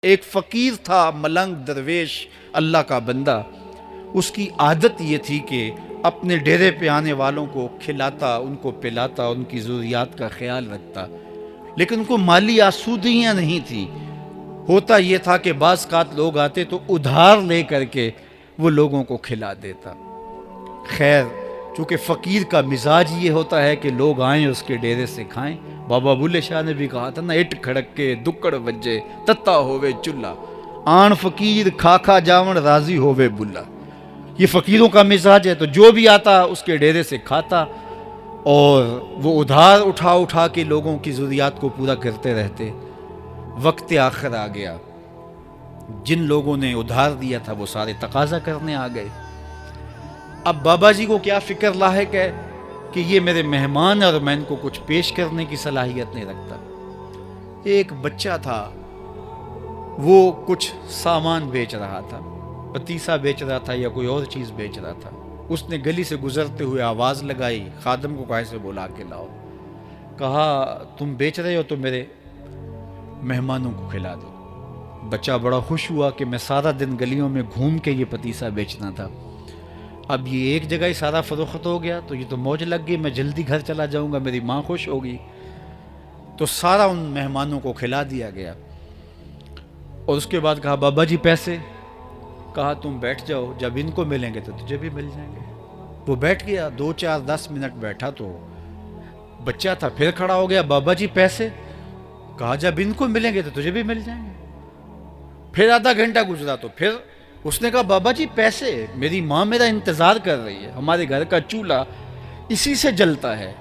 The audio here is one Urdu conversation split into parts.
ایک فقیر تھا، ملنگ درویش، اللہ کا بندہ. اس کی عادت یہ تھی کہ اپنے ڈیرے پہ آنے والوں کو کھلاتا، ان کو پلاتا، ان کی ضروریات کا خیال رکھتا، لیکن ان کو مالی آسودگیاں نہیں تھیں. ہوتا یہ تھا کہ بعض اوقات لوگ آتے تو ادھار لے کر کے وہ لوگوں کو کھلا دیتا. خیر، چونکہ فقیر کا مزاج یہ ہوتا ہے کہ لوگ آئیں اس کے ڈیرے سے کھائیں. بابا بلے شاہ نے بھی کہا تھا نا، اٹ کھڑک کے دکڑ بجے تتا ہووے چلا، آن فقیر کھا کھا جاون راضی ہووے بلا. یہ فقیروں کا مزاج ہے. تو جو بھی آتا اس کے ڈیرے سے کھاتا، اور وہ ادھار اٹھا اٹھا کے لوگوں کی ضروریات کو پورا کرتے رہتے. وقت آخر آ گیا، جن لوگوں نے ادھار دیا تھا وہ سارے تقاضا کرنے آ گئے. اب بابا جی کو کیا فکر لاحق ہے کہ یہ میرے مہمان اور میں ان کو کچھ پیش کرنے کی صلاحیت نہیں رکھتا. ایک بچہ تھا، وہ کچھ سامان بیچ رہا تھا، پتیسا بیچ رہا تھا یا کوئی اور چیز بیچ رہا تھا. اس نے گلی سے گزرتے ہوئے آواز لگائی، خادم کو کہا سے بلا کے لاؤ. کہا تم بیچ رہے ہو تو میرے مہمانوں کو کھلا دو. بچہ بڑا خوش ہوا کہ میں سارا دن گلیوں میں گھوم کے یہ پتیسا بیچنا تھا، اب یہ ایک جگہ ہی سارا فروخت ہو گیا تو یہ تو موج لگ گئی، میں جلدی گھر چلا جاؤں گا، میری ماں خوش ہوگی. تو سارا ان مہمانوں کو کھلا دیا گیا. اور اس کے بعد کہا بابا جی پیسے؟ کہا تم بیٹھ جاؤ، جب ان کو ملیں گے تو تجھے بھی مل جائیں گے. وہ بیٹھ گیا، 2 4 10 منٹ بیٹھا تو بچہ تھا، پھر کھڑا ہو گیا، بابا جی پیسے؟ کہا جب ان کو ملیں گے تو تجھے بھی مل جائیں گے. پھر آدھا گھنٹہ گزرا تو پھر اس نے کہا بابا جی پیسے؟ میری ماں میرا انتظار کر رہی ہے، ہمارے گھر کا چولہا اسی سے جلتا ہے،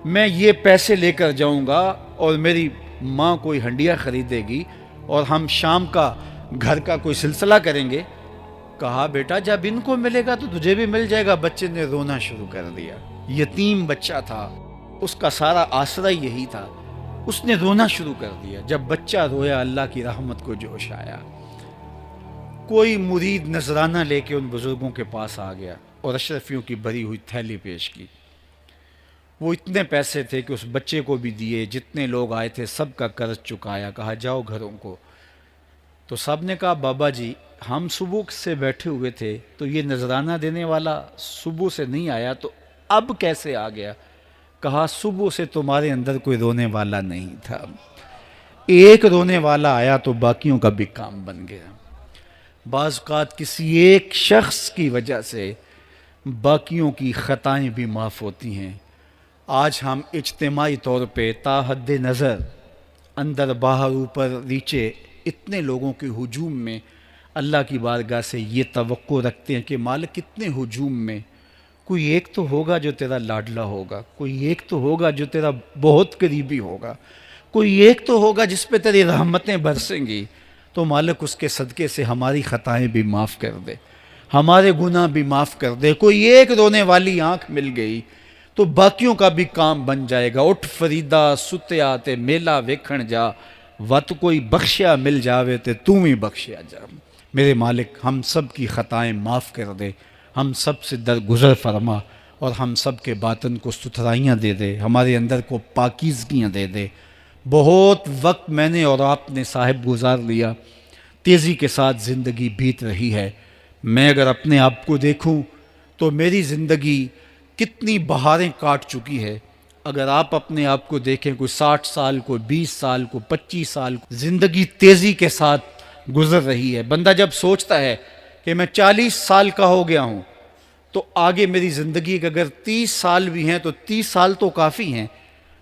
میں یہ پیسے لے کر جاؤں گا اور میری ماں کوئی ہنڈیا خریدے گی اور ہم شام کا گھر کا کوئی سلسلہ کریں گے. کہا بیٹا جب ان کو ملے گا تو تجھے بھی مل جائے گا. بچے نے رونا شروع کر دیا. یتیم بچہ تھا، اس کا سارا آسرا یہی تھا. اس نے رونا شروع کر دیا. جب بچہ رویا اللہ کی رحمت کو جوش آیا. کوئی مرید نذرانہ لے کے ان بزرگوں کے پاس آ گیا اور اشرفیوں کی بھری ہوئی تھیلی پیش کی. وہ اتنے پیسے تھے کہ اس بچے کو بھی دیے، جتنے لوگ آئے تھے سب کا قرض چکایا. کہا جاؤ گھروں کو. تو سب نے کہا بابا جی ہم صبح سے بیٹھے ہوئے تھے تو یہ نذرانہ دینے والا صبح سے نہیں آیا تو اب کیسے آ گیا؟ کہا صبح سے تمہارے اندر کوئی رونے والا نہیں تھا، ایک رونے والا آیا تو باقیوں کا بھی کام بن گیا. بعض اوقات کسی ایک شخص کی وجہ سے باقیوں کی خطائیں بھی معاف ہوتی ہیں. آج ہم اجتماعی طور پہ تا حد نظر اندر باہر اوپر نیچے اتنے لوگوں کے ہجوم میں اللہ کی بارگاہ سے یہ توقع رکھتے ہیں کہ مالک اتنے ہجوم میں کوئی ایک تو ہوگا جو تیرا لاڈلا ہوگا، کوئی ایک تو ہوگا جو تیرا بہت قریبی ہوگا، کوئی ایک تو ہوگا جس پہ تیری رحمتیں برسیں گی. تو مالک اس کے صدقے سے ہماری خطائیں بھی معاف کر دے، ہمارے گناہ بھی معاف کر دے. کوئی ایک رونے والی آنکھ مل گئی تو باقیوں کا بھی کام بن جائے گا. اٹھ فریدا ستیا تے میلا ویکھن جا، وت کوئی بخشیا مل جاوے تے تو ہی بخشیا جا. میرے مالک ہم سب کی خطائیں معاف کر دے، ہم سب سے درگزر فرما اور ہم سب کے باطن کو ستھرائیاں دے دے، ہمارے اندر کو پاکیزگیاں دے دے. بہت وقت میں نے اور آپ نے صاحب گزار لیا، تیزی کے ساتھ زندگی بیت رہی ہے. میں اگر اپنے آپ کو دیکھوں تو میری زندگی کتنی بہاریں کاٹ چکی ہے. اگر آپ اپنے آپ کو دیکھیں، کوئی 60 سال، کوئی 20 سال، کوئی 25 سال، زندگی تیزی کے ساتھ گزر رہی ہے. بندہ جب سوچتا ہے کہ میں 40 سال کا ہو گیا ہوں تو آگے میری زندگی کے اگر 30 سال بھی ہیں تو 30 سال تو کافی ہیں،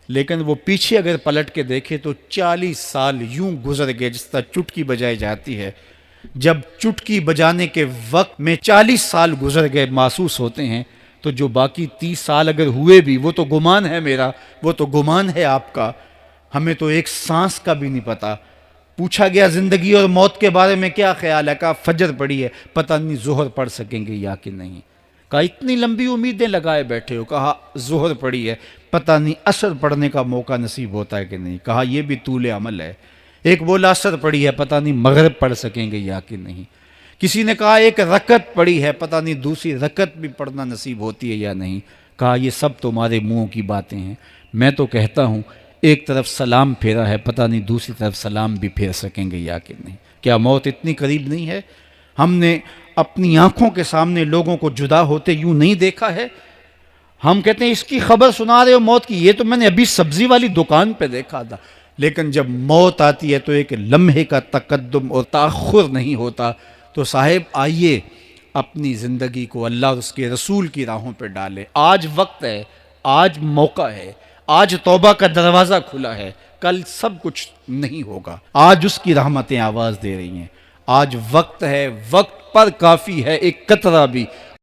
لیکن وہ پیچھے اگر پلٹ کے دیکھے تو 40 سال یوں گزر گئے جس طرح چٹکی بجائی جاتی ہے. جب چٹکی بجانے کے وقت میں 40 سال گزر گئے محسوس ہوتے ہیں تو جو باقی 30 سال اگر ہوئے بھی وہ تو گمان ہے میرا، وہ تو گمان ہے آپ کا. ہمیں تو ایک سانس کا بھی نہیں پتا. پوچھا گیا زندگی اور موت کے بارے میں کیا خیال ہے؟ کہا فجر پڑی ہے، پتہ نہیں ظہر پڑھ سکیں گے یا کہ نہیں. کہا اتنی لمبی امیدیں لگائے بیٹھے ہو. کہا ظہر پڑی ہے، پتہ نہیں عصر پڑھنے کا موقع نصیب ہوتا ہے کہ نہیں. کہا یہ بھی طول عمل ہے. ایک بولا عصر پڑی ہے، پتہ نہیں مغرب پڑھ سکیں گے یا کہ نہیں. کسی نے کہا ایک رکعت پڑی ہے، پتہ نہیں دوسری رکعت بھی پڑھنا نصیب ہوتی ہے یا نہیں. کہا یہ سب تمہارے منہوں کی باتیں ہیں. میں تو کہتا ہوں ایک طرف سلام پھیرا ہے، پتہ نہیں دوسری طرف سلام بھی پھیر سکیں گے یا کہ نہیں. کیا موت اتنی قریب نہیں ہے؟ ہم نے اپنی آنکھوں کے سامنے لوگوں کو جدا ہوتے یوں نہیں دیکھا ہے؟ ہم کہتے ہیں اس کی خبر سنا رہے ہو موت کی، یہ تو میں نے ابھی سبزی والی دکان پہ دیکھا تھا. لیکن جب موت آتی ہے تو ایک لمحے کا تقدم اور تاخر نہیں ہوتا. تو صاحب آئیے اپنی زندگی کو اللہ اور اس کے رسول کی راہوں پہ ڈالے. آج وقت ہے، آج موقع ہے، آج توبہ کا دروازہ کھلا ہے. کل سب کچھ نہیں ہوگا. آج اس کی رحمتیں آواز دے رہی ہیں. آج وقت ہے، وقت پر کافی ہے ایک قطرہ بھی